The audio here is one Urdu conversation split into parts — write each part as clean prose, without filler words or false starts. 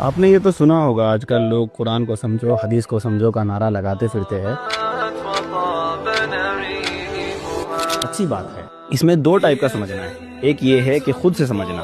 آپ نے یہ تو سنا ہوگا، آج کل لوگ قرآن کو سمجھو حدیث کو سمجھو کا نعرہ لگاتے پھرتے ہیں۔ اچھی بات ہے، اس میں دو ٹائپ کا سمجھنا ہے۔ ایک یہ ہے کہ خود سے سمجھنا۔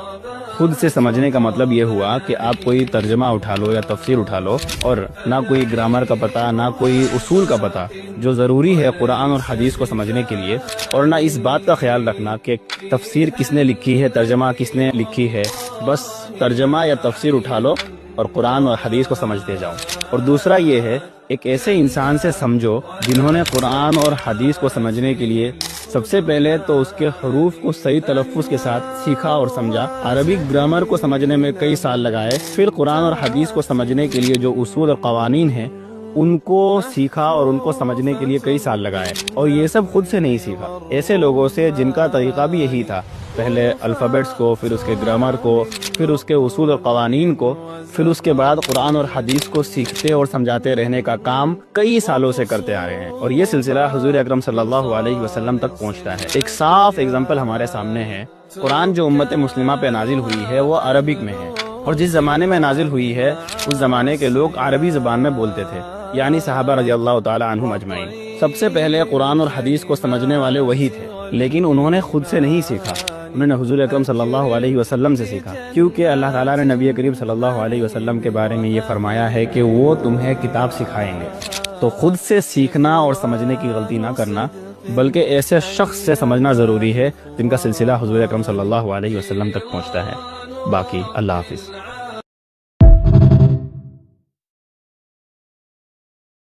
خود سے سمجھنے کا مطلب یہ ہوا کہ آپ کوئی ترجمہ اٹھا لو یا تفسیر اٹھا لو، اور نہ کوئی گرامر کا پتہ، نہ کوئی اصول کا پتہ جو ضروری ہے قرآن اور حدیث کو سمجھنے کے لیے، اور نہ اس بات کا خیال رکھنا کہ تفسیر کس نے لکھی ہے، ترجمہ کس نے لکھی ہے۔ بس ترجمہ یا تفسیر اٹھا لو اور قرآن اور حدیث کو سمجھتے جاؤ۔ اور دوسرا یہ ہے، ایک ایسے انسان سے سمجھو جنہوں نے قرآن اور حدیث کو سمجھنے کے لیے سب سے پہلے تو اس کے حروف کو صحیح تلفظ کے ساتھ سیکھا اور سمجھا، عربک گرامر کو سمجھنے میں کئی سال لگائے، پھر قرآن اور حدیث کو سمجھنے کے لیے جو اصول اور قوانین ہیں ان کو سیکھا اور ان کو سمجھنے کے لیے کئی سال لگائے۔ اور یہ سب خود سے نہیں سیکھا، ایسے لوگوں سے جن کا طریقہ بھی یہی تھا، پہلے الفابیٹس کو، پھر اس کے گرامر کو، پھر اس کے اصول اور قوانین کو، پھر اس کے بعد قرآن اور حدیث کو سیکھتے اور سمجھاتے رہنے کا کام کئی سالوں سے کرتے آ رہے ہیں، اور یہ سلسلہ حضور اکرم صلی اللہ علیہ وسلم تک پہنچتا ہے۔ ایک صاف اگزامپل ہمارے سامنے ہے، قرآن جو امت مسلمہ پہ نازل ہوئی ہے وہ عربک میں ہے، اور جس زمانے میں نازل ہوئی ہے اس زمانے کے لوگ عربی زبان میں بولتے تھے، یعنی صحابہ رضی اللہ تعالی عنہم اجمعین۔ سب سے پہلے قرآن اور حدیث کو سمجھنے والے وہی تھے، لیکن انہوں نے خود سے نہیں سیکھا، انہوں نے حضور اکرم صلی اللہ علیہ وسلم سے سیکھا، کیونکہ اللہ تعالیٰ نے نبی کریم صلی اللہ علیہ وسلم کے بارے میں یہ فرمایا ہے کہ وہ تمہیں کتاب سکھائیں گے۔ تو خود سے سیکھنا اور سمجھنے کی غلطی نہ کرنا، بلکہ ایسے شخص سے سمجھنا ضروری ہے جن کا سلسلہ حضور اکرم صلی اللہ علیہ وسلم تک پہنچتا ہے۔ باقی اللہ حافظ۔